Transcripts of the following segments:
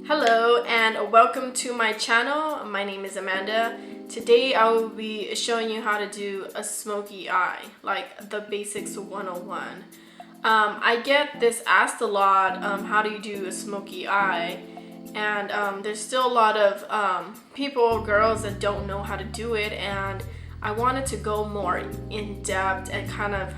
Hello and welcome to my channel. My name is Amanda. Today I will be showing you how to do a smoky eye, like the basics 101. I get this asked a lot, how do you do a smoky eye? And there's still a lot of people, girls, that don't know how to do it, and I wanted to go more in depth and kind of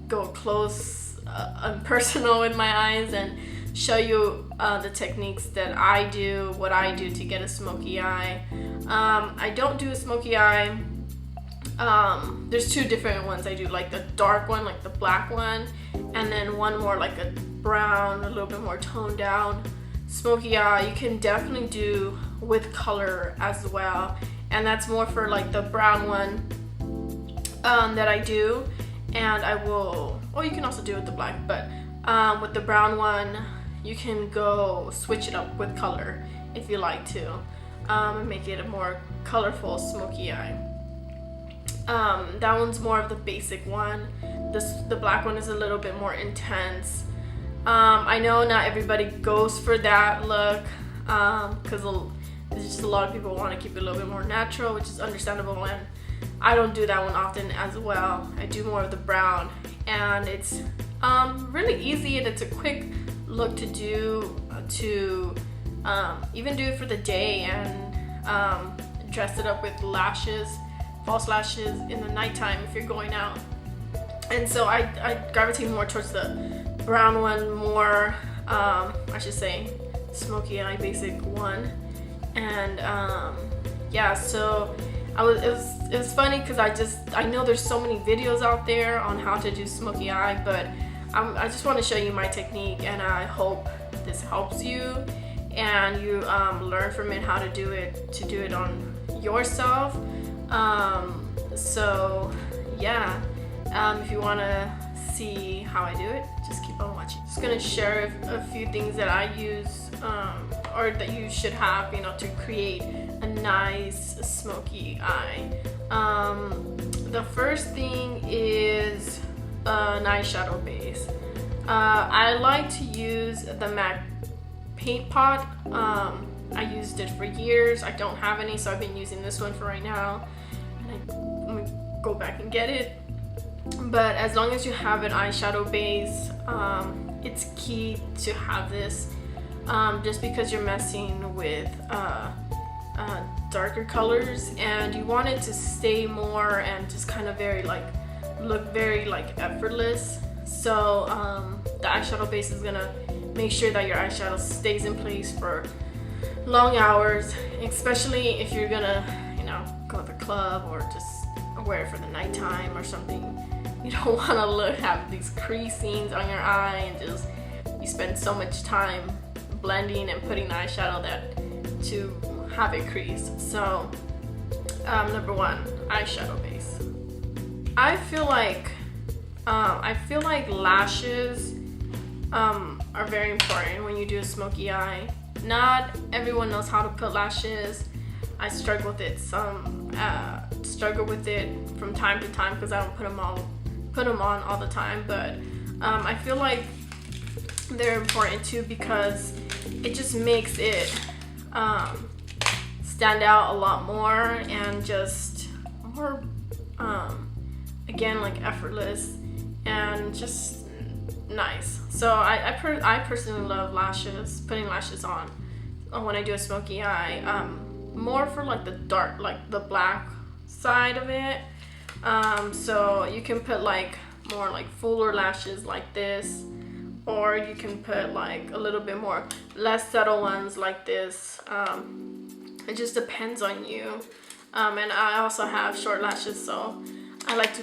go close and personal with my eyes and show you the techniques that I do, what I do to get a smoky eye. I don't do a smoky eye. There's two different ones I do, like the dark one, like the black one, and then one more like a brown, a little bit more toned down smoky eye. You can definitely do with color as well, and that's more for like the brown one that I do. And I will, or you can also do it with the black, but with the brown one you can go switch it up with color if you like to, and make it a more colorful smoky eye. That one's more of the basic one. The black one is a little bit more intense. I know not everybody goes for that look, because there's just a lot of people want to keep it a little bit more natural, which is understandable, and I don't do that one often as well. I do more of the brown, and it's really easy, and it's a quick look to do, to even do it for the day, and dress it up with lashes, false lashes in the nighttime if you're going out. And so I gravitate more towards the brown one, more I should say smoky eye basic one. And yeah, so it was funny because I know there's so many videos out there on how to do smoky eye, but I just want to show you my technique, and I hope this helps you and you learn from it how to do it on yourself. So yeah, if you want to see how I do it, just keep on watching. Just gonna share a few things that I use, or that you should have, to create a nice smoky eye. The first thing is an eyeshadow base. I like to use the MAC paint pot. I used it for years. I don't have any, so I've been using this one for right now, and let me go back and get it. But as long as you have an eyeshadow base, it's key to have this, just because you're messing with darker colors, and you want it to stay more and just kind of look very effortless. So the eyeshadow base is gonna make sure that your eyeshadow stays in place for long hours, especially if you're gonna go to the club or just wear it for the nighttime or something. You don't want to have these creasings on your eye, and just you spend so much time blending and putting the eyeshadow to have it crease. So number one, eyeshadow base. I feel like lashes are very important when you do a smoky eye. Not everyone knows how to put lashes. I struggle with it from time to time because I don't put them on all the time, but I feel like they're important too, because it just makes it stand out a lot more, and just more again, like effortless and just nice. So I personally love lashes, putting lashes on when I do a smoky eye, more for like the dark, like the black side of it. So you can put like more like fuller lashes like this, or you can put like a little bit more less subtle ones like this. It just depends on you. And I also have short lashes, so I like to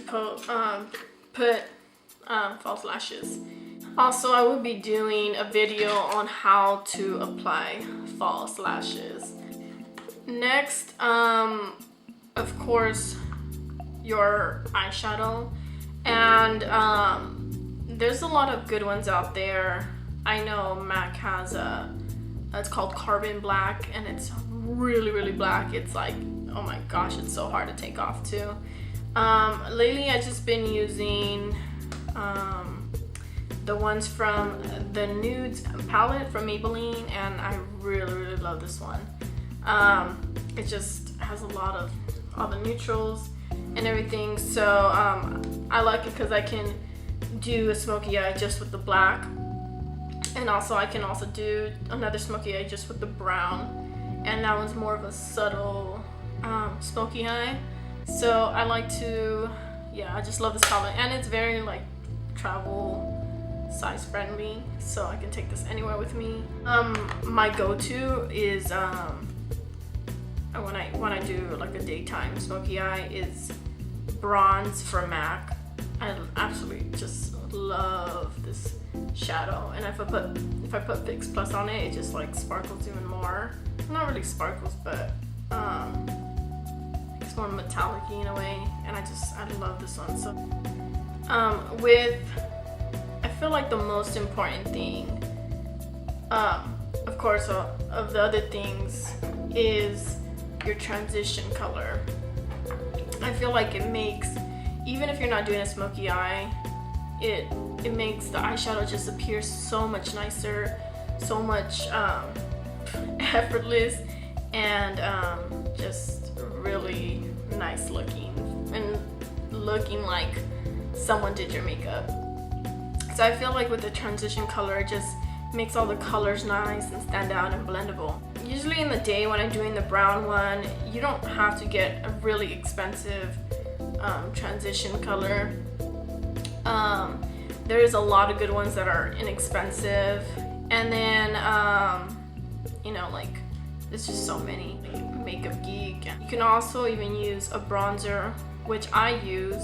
put false lashes. Also, I will be doing a video on how to apply false lashes. Next, of course, your eyeshadow, and there's a lot of good ones out there. I know MAC has it's called Carbon Black, and it's really black. It's like, oh my gosh, it's so hard to take off too. Lately I've just been using the ones from the Nudes palette from Maybelline, and I really love this one. It just has a lot of all the neutrals and everything, so I like it because I can do a smoky eye just with the black, and also I can also do another smoky eye just with the brown, and that one's more of a subtle smoky eye. So I like to, yeah, I just love this color, and it's very like travel size friendly, so I can take this anywhere with me. My go-to is when I do like a daytime smoky eye is bronze from MAC. I absolutely just love this shadow, and if I put Fix Plus on it, it just like sparkles even more. Not really sparkles, but it's more metallic-y in a way, and I love this one. So I feel like the most important thing, of course, of the other things, is your transition color. I feel like it makes, even if you're not doing a smoky eye, it makes the eyeshadow just appear so much nicer, so much effortless, and just really nice looking, and looking like someone did your makeup. So I feel like with the transition color, it just makes all the colors nice and stand out and blendable. Usually in the day when I'm doing the brown one, you don't have to get a really expensive transition color. There's a lot of good ones that are inexpensive, and then you know, like there's just so many, like Makeup Geek. You can also even use a bronzer, which I use.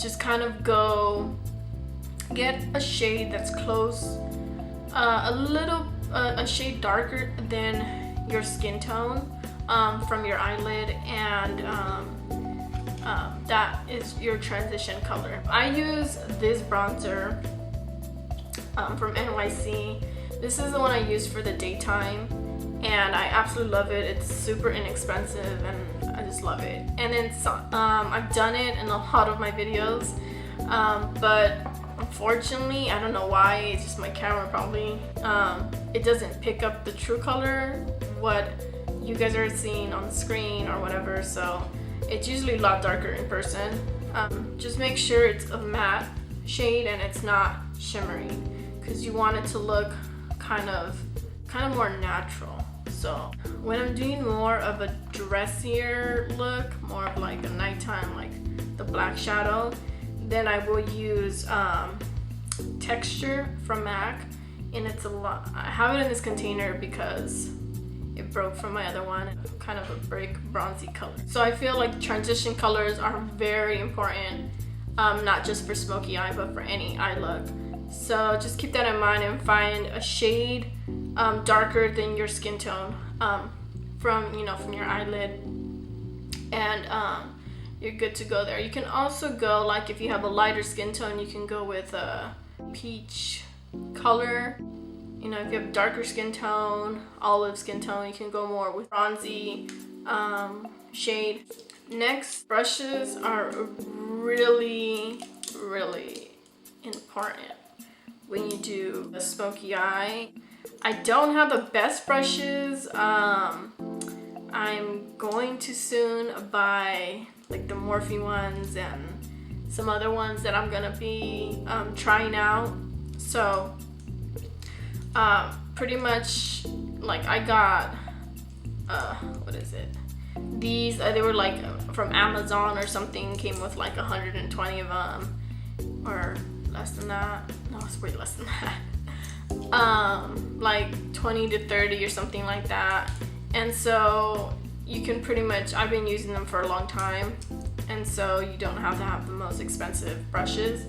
Just kind of go get a shade that's close, a shade darker than your skin tone from your eyelid, and that is your transition color. I use this bronzer from NYC. This is the one I use for the daytime, and I absolutely love it. It's super inexpensive, and I just love it. And then I've done it in a lot of my videos, but unfortunately, I don't know why, it's just my camera probably, it doesn't pick up the true color, what you guys are seeing on the screen or whatever, so it's usually a lot darker in person. Just make sure it's a matte shade and it's not shimmery, because you want it to look kind of more natural. So when I'm doing more of a dressier look, more of like a nighttime, like the black shadow, then I will use Texture from MAC, and it's a lot. I have it in this container because it broke from my other one, kind of a brick bronzy color. So I feel like transition colors are very important, not just for smoky eye, but for any eye look. So just keep that in mind and find a shade darker than your skin tone from your eyelid, and you're good to go there. You can also go, like if you have a lighter skin tone, you can go with a peach color. You know, if you have darker skin tone, olive skin tone, you can go more with bronzy shade. Next, brushes are really, really important when you do a smoky eye. I don't have the best brushes. I'm going to soon buy like the Morphe ones and some other ones that I'm gonna be trying out. So pretty much, like I got what is it, these they were like from Amazon or something, came with like 120 of them, or less than that. No, it's way less than that. Like 20 to 30 or something like that. And so you can pretty much, I've been using them for a long time, and so you don't have to have the most expensive brushes.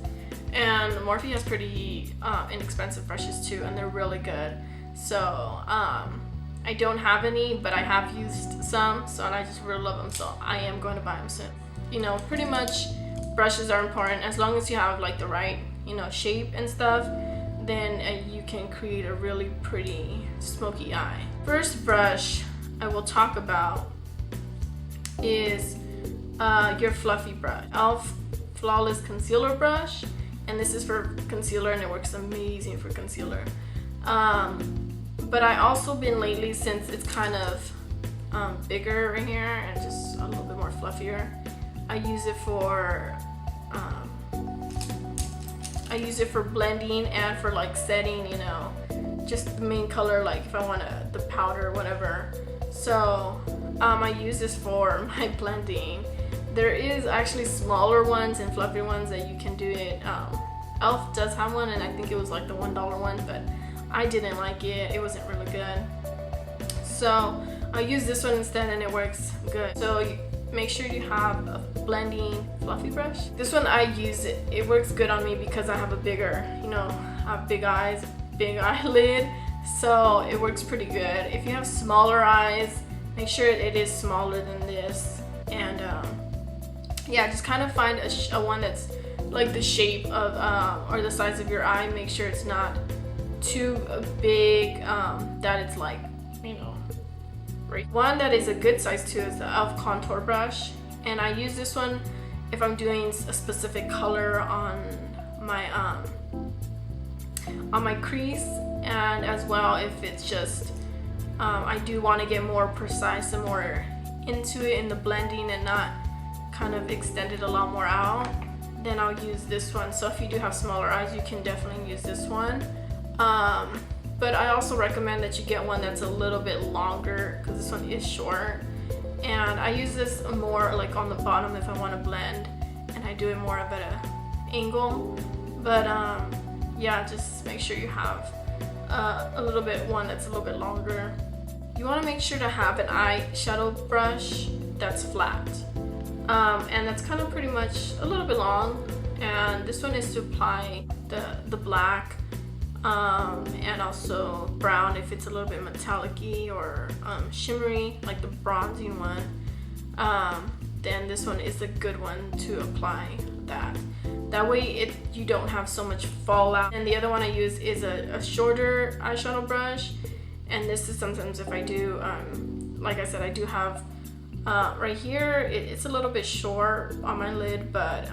And Morphe has pretty inexpensive brushes too, and they're really good. So I don't have any, but I have used some, so, and I just really love them, so I am going to buy them soon. You know, pretty much brushes are important. As long as you have like the right, you know, shape and stuff, then you can create a really pretty smoky eye. First brush I will talk about is your fluffy brush. e.l.f. Flawless Concealer Brush, and this is for concealer, and it works amazing for concealer. But I also been lately, since it's kind of bigger right here and just a little bit more fluffier, I use it for blending and for like setting, you know, just the main color, like if I want the powder or whatever. So I use this for my blending. There is actually smaller ones and fluffier ones that you can do it. Elf does have one, and I think it was like the $1 one, but I didn't like it. It wasn't really good. So I use this one instead, and it works good. So make sure you have a blending fluffy brush. This one I use, it works good on me because I have a bigger, you know, I have big eyes, big eyelid, so it works pretty good. If you have smaller eyes, make sure it is smaller than this. And yeah, just kind of find a one that's like the shape of or the size of your eye. Make sure it's not too big, that it's like, you know, right. One that is a good size too is the Elf contour brush, and I use this one if I'm doing a specific color on my crease, and as well if it's just I do want to get more precise and more into it in the blending and not kind of extend it a lot more out, then I'll use this one. So if you do have smaller eyes, you can definitely use this one. But I also recommend that you get one that's a little bit longer, because this one is short. And I use this more like on the bottom if I want to blend, and I do it more of at an angle. But yeah, just make sure you have a little bit one that's a little bit longer. You want to make sure to have an eyeshadow brush that's flat, and that's kind of pretty much a little bit long. And this one is to apply the black and also brown if it's a little bit metallic-y or shimmery, like the bronzing one. Then this one is a good one to apply that. That way you don't have so much fallout. And the other one I use is a shorter eyeshadow brush, and this is sometimes if I do, like I said, I do have right here, it's a little bit short on my lid, but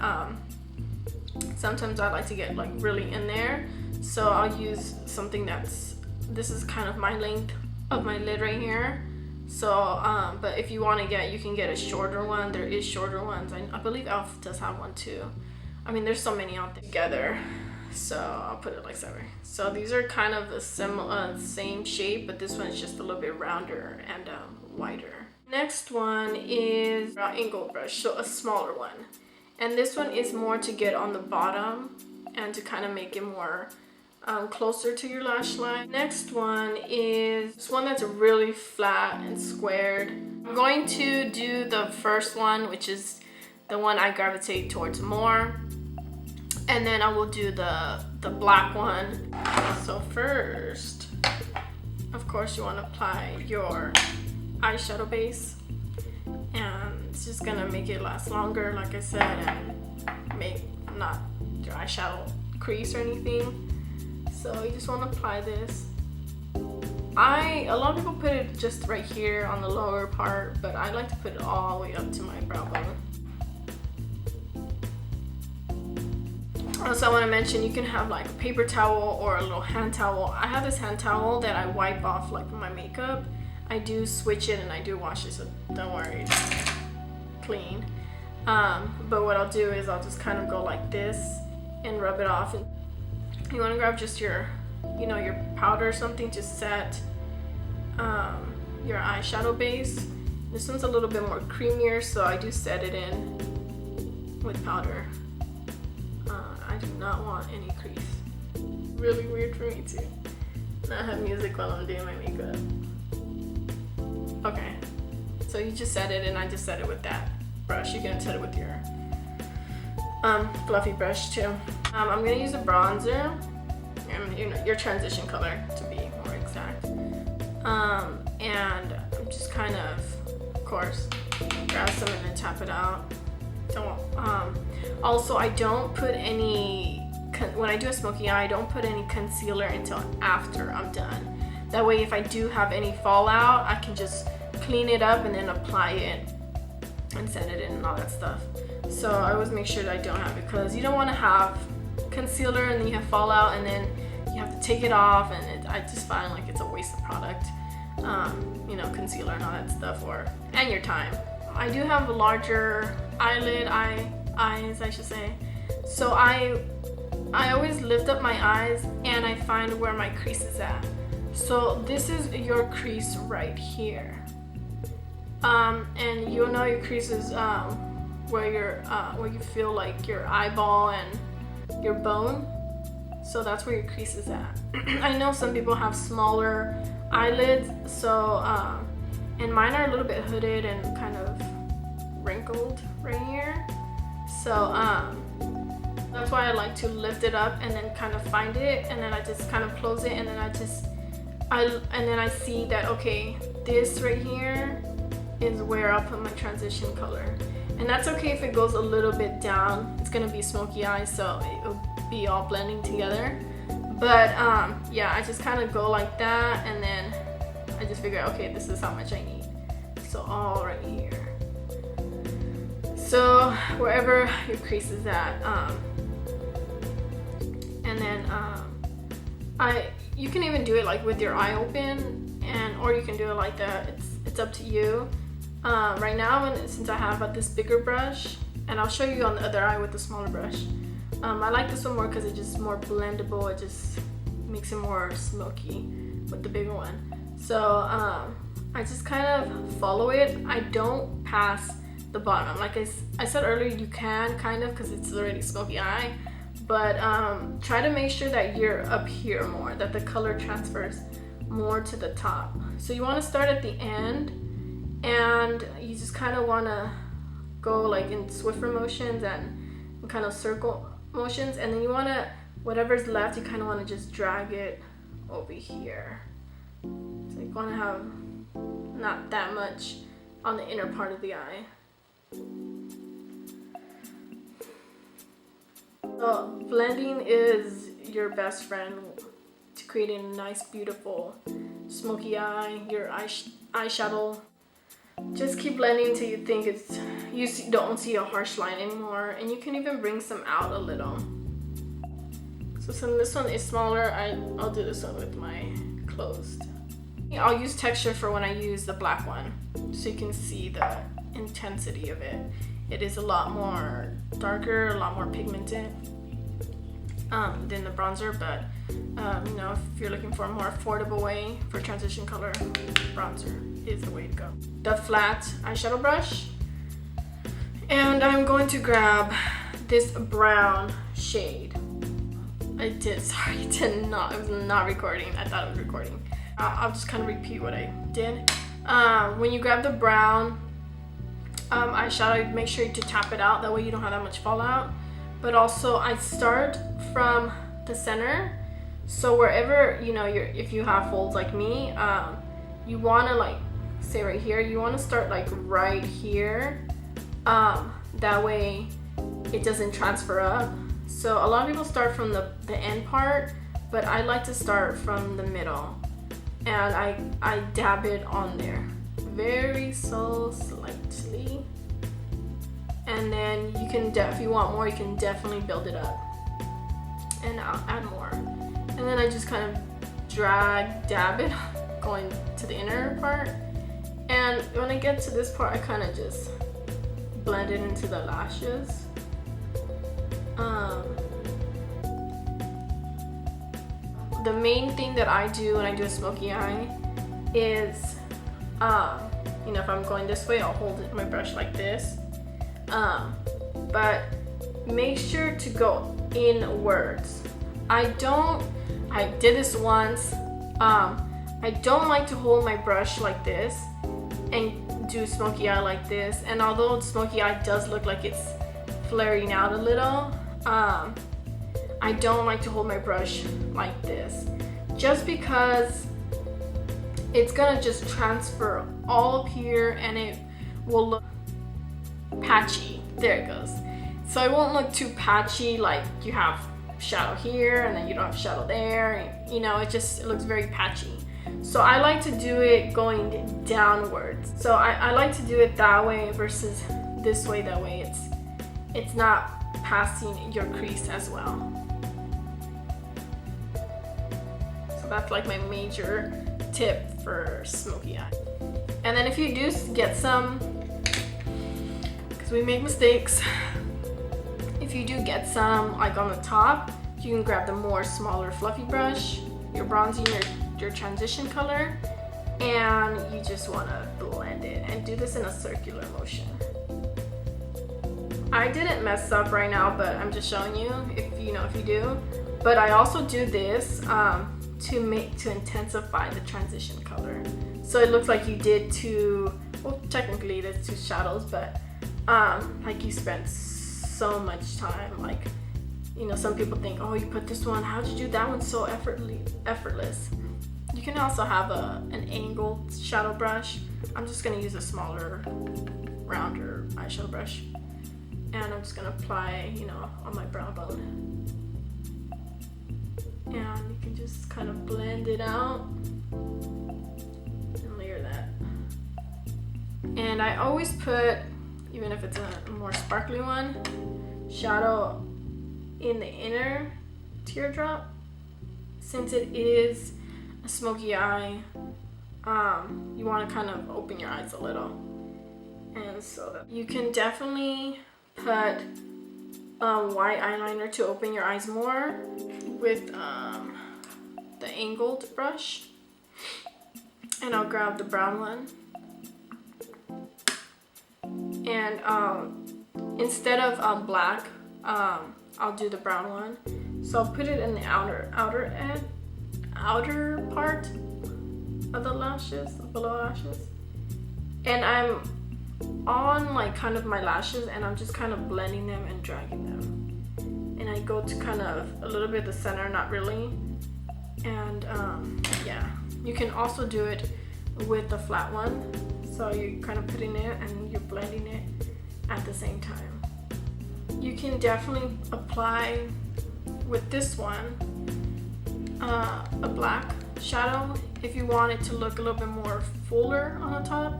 sometimes I like to get like really in there. So I'll use something this is kind of my length of my lid right here. So, but if you want to you can get a shorter one. There is shorter ones. I believe Elf does have one too. I mean, there's so many out there together. So I'll put it like so. So these are kind of the same shape, but this one is just a little bit rounder and wider. Next one is angle brush, so a smaller one. And this one is more to get on the bottom and to kind of make it more closer to your lash line. Next one is this one that's really flat and squared. I'm going to do the first one, which is the one I gravitate towards more, and then I will do the black one. So first, of course, you want to apply your eyeshadow base, and it's just gonna make it last longer, like I said, and make not your eyeshadow crease or anything. So you just want to apply this. A lot of people put it just right here on the lower part, but I like to put it all the way up to my brow bone. Also, I want to mention you can have like a paper towel or a little hand towel. I have this hand towel that I wipe off like my makeup. I do switch it and I do wash it, so don't worry, it's clean. But what I'll do is I'll just kind of go like this and rub it off. And you want to grab just your, you know, your powder or something to set your eyeshadow base. This one's a little bit more creamier, so I do set it in with powder. I do not want any crease. Really weird for me to not have music while I'm doing my makeup. Okay, so you just set it, and I just set it with that brush. You can set it with your fluffy brush too. I'm gonna use a bronzer, and you know, your transition color to be more exact. And I'm just kind of course, grab some and then tap it out. Also, I don't put any, when I do a smoky eye, I don't put any concealer until after I'm done. That way, if I do have any fallout, I can just clean it up and then apply it and set it in and all that stuff. So I always make sure that I don't have it, because you don't want to have concealer and then you have fallout and then you have to take it off, and I just find like it's a waste of product. You know, concealer and all that stuff, and your time. I do have a larger eyes, I should say. So I always lift up my eyes and I find where my crease is at. So this is your crease right here. And you'll know your crease is where you feel like your eyeball and your bone. So that's where your crease is at. I know some people have smaller eyelids, so and mine are a little bit hooded and kind of wrinkled right here. So that's why I like to lift it up and then kind of find it, and then I just kind of close it, and then I see that, okay, this right here is where I'll put my transition color. And that's okay if it goes a little bit down. It's gonna be smoky eye, so it'll be all blending together. But yeah, I just kind of go like that, and then I just figure out, okay, this is how much I need. So all right here. So wherever your crease is at, and then you can even do it like with your eye open, or you can do it like that. It's up to you. Right now, since I have this bigger brush, and I'll show you on the other eye with the smaller brush. I like this one more because it's just more blendable. It just makes it more smoky with the bigger one. So I just kind of follow it. I don't pass the bottom. Like I said earlier, you can kind of, because it's already smoky eye, but try to make sure that you're up here more, that the color transfers more to the top. So you want to start at the end, and you just kind of want to go like in Swiffer motions and kind of circle motions, and then you want to, whatever's left, you kind of want to just drag it over here. So you want to have not that much on the inner part of the eye. So blending is your best friend to creating a nice, beautiful smoky eye, your eyeshadow. Just keep blending until you think you don't see a harsh line anymore, and you can even bring some out a little. So since this one is smaller, I'll do this one with my closed. I'll use texture for when I use the black one, so you can see the intensity of it. It is a lot more darker, a lot more pigmented than the bronzer, but you know, if you're looking for a more affordable way for transition color, bronzer is the way to go. The flat eyeshadow brush, and I'm going to grab this brown shade. I was not recording. I thought it was recording. I'll just kind of repeat what I did. When you grab the brown eyeshadow, make sure to tap it out, that way you don't have that much fallout. But also I start from the center, so wherever, you know, if you have folds like me, you want to, like, say right here, you want to start like right here, that way it doesn't transfer up. So a lot of people start from the end part, but I like to start from the middle, and I dab it on there very so slightly, and then you can if you want more, you can definitely build it up, and I'll add more, and then I just kind of dab it going to the inner part, and when I get to this part, I kind of just blend it into the lashes. The main thing that I do when I do a smoky eye is, you know, if I'm going this way, I'll hold my brush like this, but make sure to go inwards. I did this once. I don't like to hold my brush like this and do smoky eye like this, and although smoky eye does look like it's flaring out a little, I don't like to hold my brush like this, just because it's gonna just transfer all up here and it will look patchy. There it goes. So it won't look too patchy, like you have shadow here and then you don't have shadow there, you know, it looks very patchy. So I like to do it going downwards. So I like to do it that way versus this way, that way it's not passing your crease as well. that's like my major tip for smoky eye. And then if you do get some, because we make mistakes, if you do get some like on the top, you can grab the more smaller fluffy brush, you're bronzing your transition color, and you just want to blend it and do this in a circular motion. I didn't mess up right now, but I'm just showing you if you do. But I also do this to intensify the transition color. So it looks like you did two, well, technically it is two shadows, but like you spent so much time. Like, you know, some people think, oh, you put this one, how'd you do that one so effortless? You can also have an angled shadow brush. I'm just gonna use a smaller, rounder eyeshadow brush. And I'm just gonna apply, you know, on my brow bone. And you can just kind of blend it out and layer that. And I always put, even if it's a more sparkly one, shadow in the inner teardrop. Since it is a smoky eye, you want to kind of open your eyes a little. And so that you can definitely put white eyeliner to open your eyes more with the angled brush. And I'll grab the brown one. And instead of black, I'll do the brown one. So I'll put it in the outer part of the lashes, below lashes. And I'm on like kind of my lashes, and I'm just kind of blending them and dragging them. And I go to kind of a little bit the center, not really. And yeah, you can also do it with the flat one. So you're kind of putting it and you're blending it at the same time. You can definitely apply with this one a black shadow if you want it to look a little bit more fuller on the top.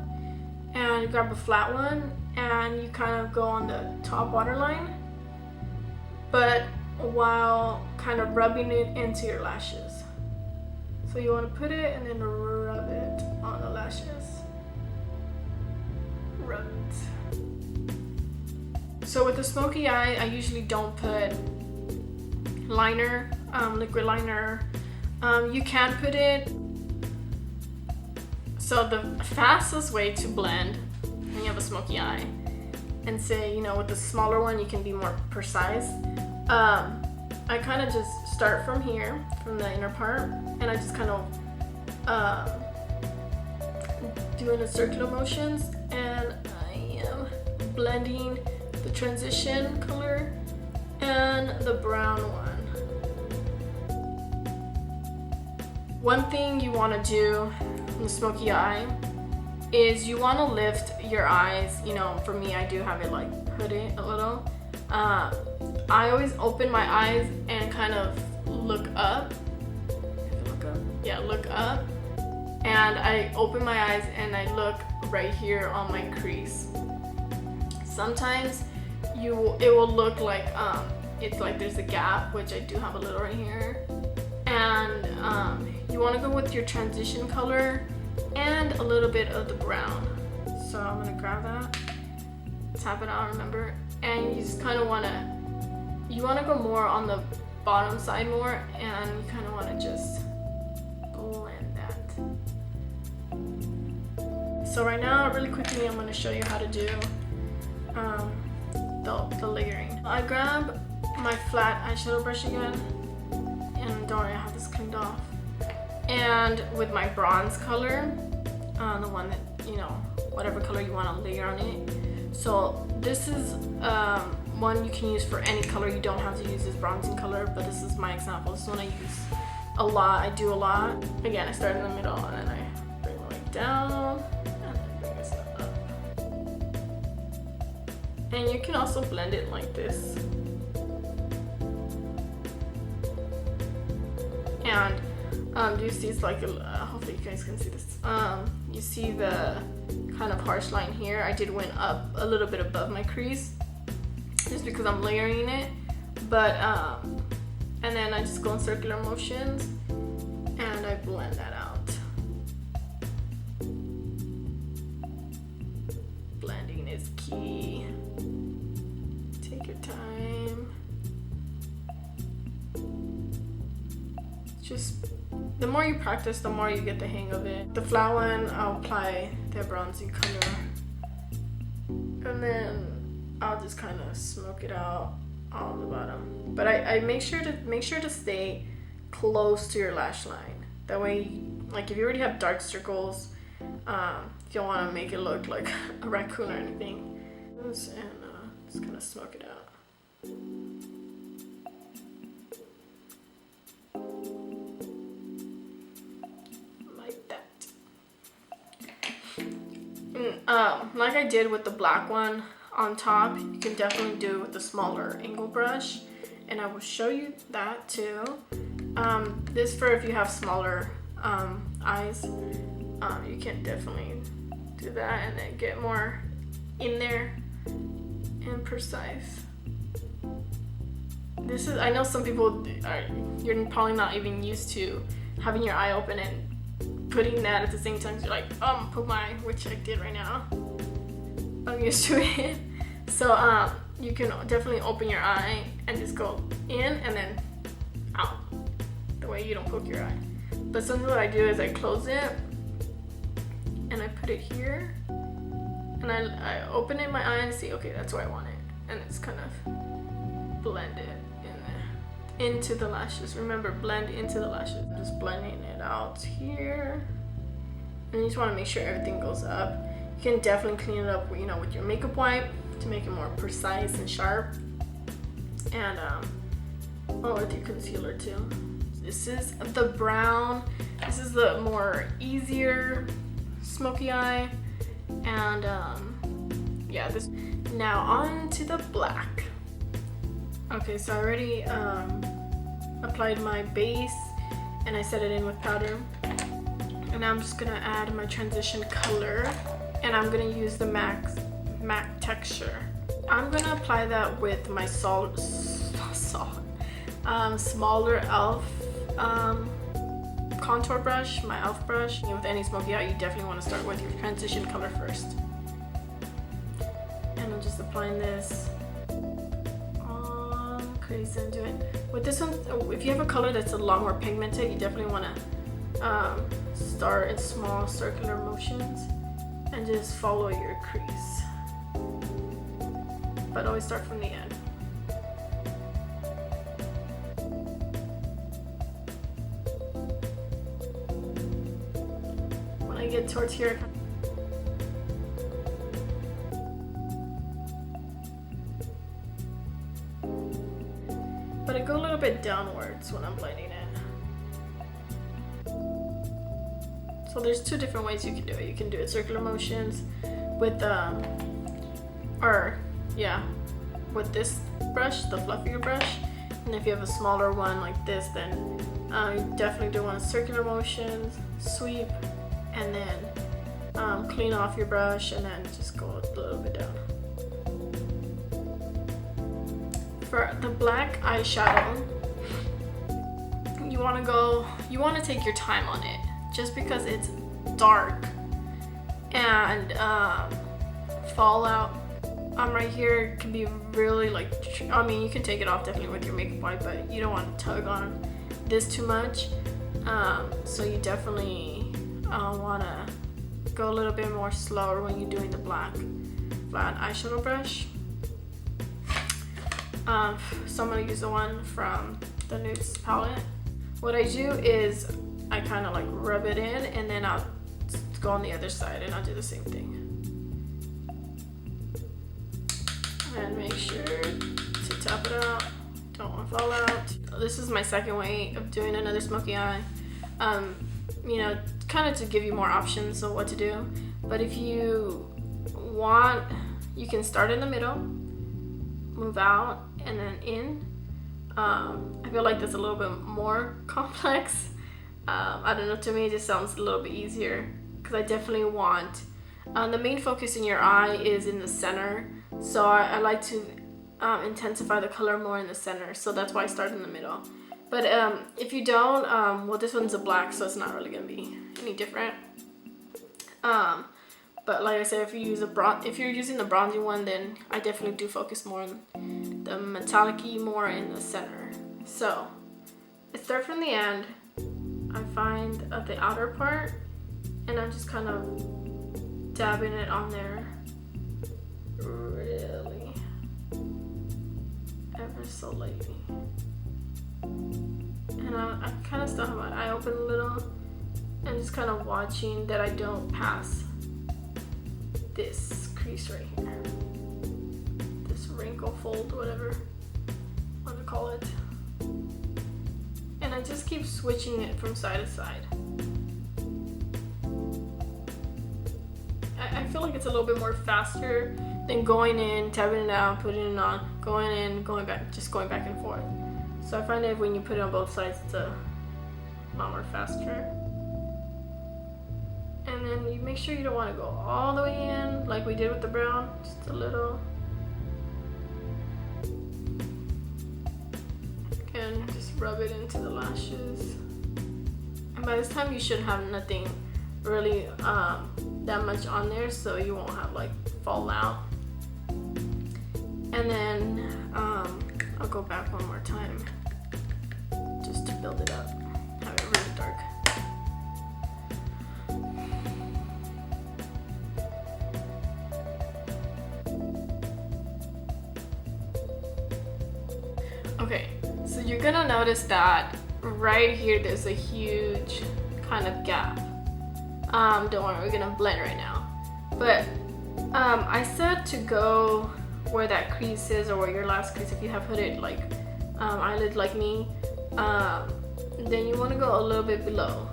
And you grab a flat one and you kind of go on the top waterline, but while kind of rubbing it into your lashes. So you want to put it and then rub it on the lashes. Rub it. So with the smoky eye, I usually don't put liner, liquid liner. You can put it. So the fastest way to blend when you have a smoky eye, and say, you know, with the smaller one you can be more precise. I kind of just start from here, from the inner part, and I just kind of doing the circular motions, and I am blending the transition color and the brown one. One thing you want to do in the smoky eye is you want to lift your eyes. You know, for me, I do have it like hooded a little. I always open my eyes and kind of look up. Look up? Yeah, look up. And I open my eyes and I look right here on my crease. Sometimes it will look like it's like there's a gap, which I do have a little right here. And you want to go with your transition color and a little bit of the brown. So I'm gonna grab that, tap it out, remember, and you just kind of want to go more on the bottom side more, and you kind of want to just blend that. So right now, really quickly, I'm going to show you how to do the layering. I grab my flat eyeshadow brush again, and don't worry, I have this cleaned off. And with my bronze color, the one that, you know, whatever color you want to layer on it. So this is one you can use for any color. You don't have to use this bronzing color, but this is my example. This is one I use a lot. I do a lot. Again, I start in the middle and then I bring my way down and then bring this up. And you can also blend it like this. And do you see it's like, hopefully you guys can see this. You see the kind of harsh line here. I did went up a little bit above my crease just because I'm layering it. But, and then I just go in circular motions and blend that out. Blending is key. Take your time. Just the more you practice, the more you get the hang of it. The flat one, I'll apply the bronzing color, and then I'll just kind of smoke it out on the bottom. But I make sure to stay close to your lash line. That way, like if you already have dark circles, you don't want to make it look like a raccoon or anything. And just kind of smoke it out. Like I did with the black one on top, you can definitely do it with the smaller angle brush, and I will show you that too. This for if you have smaller eyes, you can definitely do that and then get more in there and precise. This is, I know some people you're probably not even used to having your eye open and putting that at the same time. So you're like, put my eye, which I did right now. I'm used to it. So you can definitely open your eye and just go in and then out. The way you don't poke your eye. But sometimes what I do is I close it and I put it here, and I open it in my eye and see, okay, that's where I want it, and it's kind of blend it in there into the lashes. Remember, blend into the lashes. I'm just blending it out here, and you just want to make sure everything goes up. You can definitely clean it up, you know, with your makeup wipe to make it more precise and sharp, and with your concealer too. This is the brown. This is the more easier smoky eye, and yeah, this. Now on to the black. Okay, so I already applied my base and I set it in with powder, and now I'm just gonna add my transition color, and I'm gonna use the matte texture. I'm gonna apply that with my smaller e.l.f. Contour brush, my e.l.f. brush. With any smoky eye, you definitely want to start with your transition color first. And I'm just applying this on the crease and do it. With this one, if you have a color that's a lot more pigmented, you definitely want to start in small circular motions and just follow your crease. But always start from the end. Get towards here. But I go a little bit downwards when I'm blending it. So there's two different ways you can do it. You can do it circular motions with with this brush, the fluffier brush. And if you have a smaller one like this, then you definitely do want circular motions, sweep, and then clean off your brush, and then just go a little bit down. For the black eyeshadow, you want to take your time on it, just because it's dark and fallout right here can be really you can take it off definitely with your makeup wipe, but you don't want to tug on this too much. So you definitely want to go a little bit more slower when you're doing the black flat eyeshadow brush. So I'm going to use the one from the Nudes palette. What I do is I kind of rub it in, and then I'll go on the other side and I'll do the same thing. And make sure to tap it out, don't want to fall out. This is my second way of doing another smoky eye. Kind of to give you more options of what to do. But if you want, you can start in the middle, move out, and then in. I feel like that's a little bit more complex. I don't know, to me it just sounds a little bit easier, because I definitely want, the main focus in your eye is in the center. So I like to intensify the color more in the center. So that's why I start in the middle. But if you don't, well, this one's a black, so it's not really gonna be any different. But like I said, if you're using the bronzy one, then I definitely do focus more on the metallic-y more in the center. So I start from the end. I find the outer part, and I'm just kind of dabbing it on there, really, ever so lightly. And I kind of still have my eye open a little, and just kind of watching that I don't pass this crease right here, this wrinkle fold, whatever you want to call it. And I just keep switching it from side to side. I feel like it's a little bit more faster than going in, tapping it out, putting it on, going in, going back, just going back and forth. So I find that when you put it on both sides, it's a lot more faster. And then you make sure you don't want to go all the way in like we did with the brown, just a little. And just rub it into the lashes. And by this time you shouldn't have nothing really that much on there, so you won't have like fallout. And then I'll go back one more time just to build it up, have it really dark. Okay, so you're gonna notice that right here there's a huge kind of gap. Don't worry, we're gonna blend right now. But I said to go where that crease is, or where your last crease, if you have hooded like eyelid like me, then you want to go a little bit below,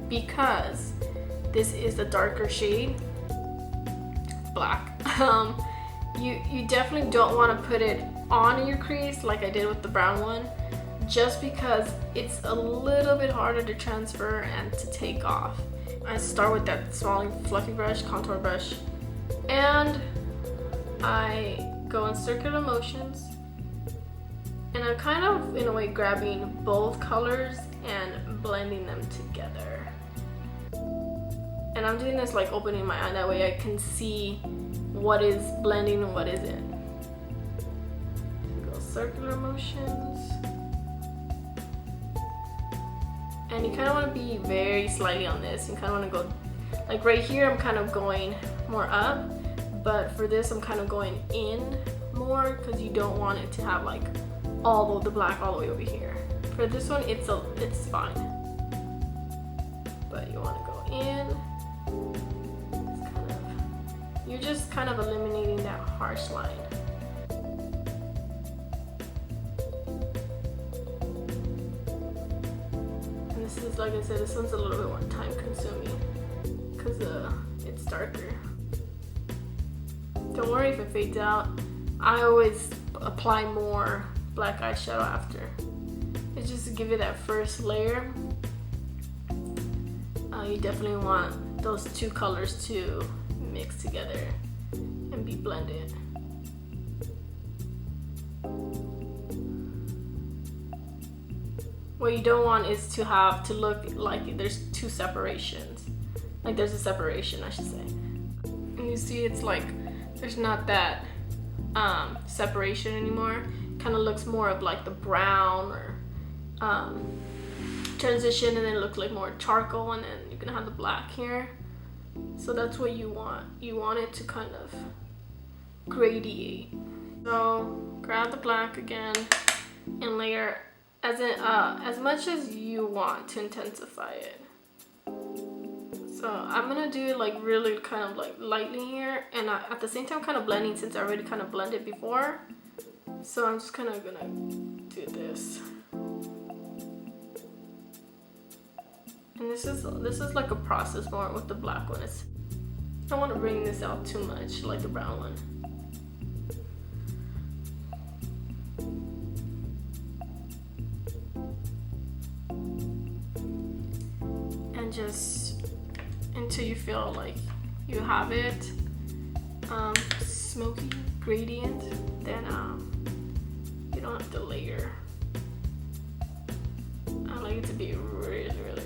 because this is the darker shade, black. You definitely don't want to put it on your crease like I did with the brown one, just because it's a little bit harder to transfer and to take off. I start with that small fluffy brush, contour brush, and I go in circular motions, and I'm kind of in a way grabbing both colors and blending them together. And I'm doing this like opening my eye, that way I can see what is blending and what isn't. Go circular motions. And you kind of want to be very slightly on this. You kind of want to go, like right here I'm kind of going more up, but for this I'm kind of going in more, because you don't want it to have like all of the black all the way over here. For this one it's fine, but you want to go in. You're just kind of eliminating that harsh line. And this is, like I said, this one's a little bit more time consuming because it's darker. Don't worry if it fades out. I always apply more black eyeshadow after. It's just to give it that first layer. You definitely want those two colors to mix together and be blended. What you don't want is to look like there's two separations. Like there's a separation, I should say. And you see it's like there's not that separation anymore. Kind of looks more of like the brown or transition, and then it looks like more charcoal, and then you're gonna have the black here. So that's what you want. You want it to kind of gradiate. So grab the black again and layer as much as you want to intensify it. So I'm gonna do it like really kind of like lightly here, and at the same time kind of blending, since I already kind of blended before. So I'm just kind of gonna do this. And this is like a process more with the black one. I don't want to bring this out too much like the brown one. And just until you feel like you have it smoky gradient, then you don't have to layer. I like it to be really, really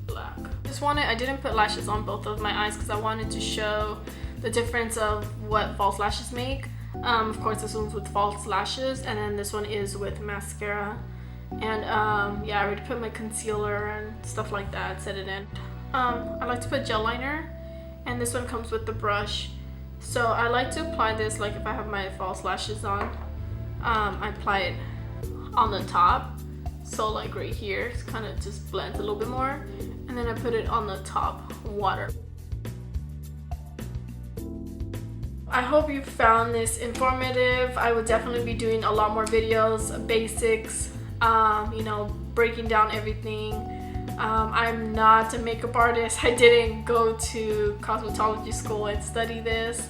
black. I didn't put lashes on both of my eyes because I wanted to show the difference of what false lashes make. Of course, this one's with false lashes, and then this one is with mascara. And yeah, I already put my concealer and stuff like that, set it in. I like to put gel liner, and this one comes with the brush. So I like to apply this, like if I have my false lashes on, I apply it on the top. So like right here, it kind of just blends a little bit more. And then I put it on the top water. I hope you found this informative. I will definitely be doing a lot more videos, basics, you know, breaking down everything. I'm not a makeup artist. I didn't go to cosmetology school and study this.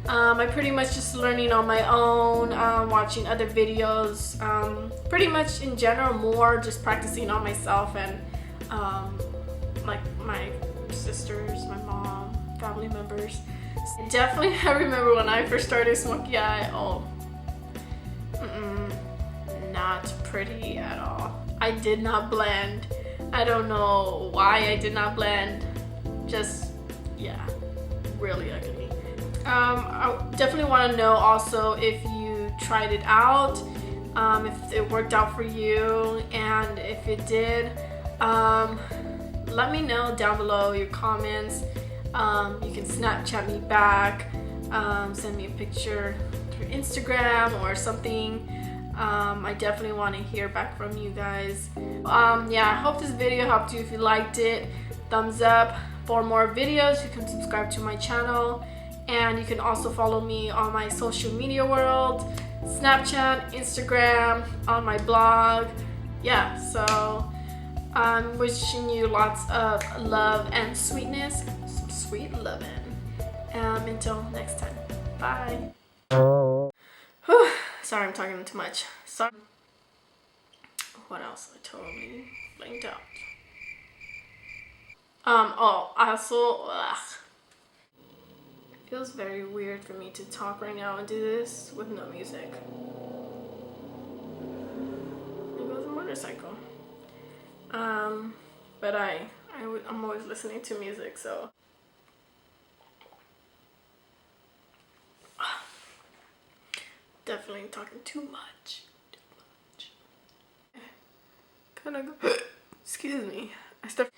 I pretty much just learning on my own, watching other videos, pretty much in general more just practicing on myself and like my sisters, my mom, family members. Definitely, I remember when I first started Smokey Eye, not pretty at all. I did not blend. I don't know why I did not blend. Just, yeah, really ugly. I definitely want to know also if you tried it out, if it worked out for you, and if it did, let me know down below your comments. You can Snapchat me back, send me a picture through Instagram or something. I definitely want to hear back from you guys. Yeah, I hope this video helped you. If you liked it, thumbs up. For more videos, you can subscribe to my channel, and you can also follow me on my social media world, Snapchat, Instagram, on my blog. Yeah, so I'm wishing you lots of love and sweetness, some sweet loving. Until next time, bye. Whew. Sorry, I'm talking too much. Sorry. What else? I totally blanked out. Oh, I also, it feels very weird for me to talk right now and do this with no music. There goes a motorcycle. But I'm always listening to music, so. Definitely talking too much. Kind of go, excuse me. I start.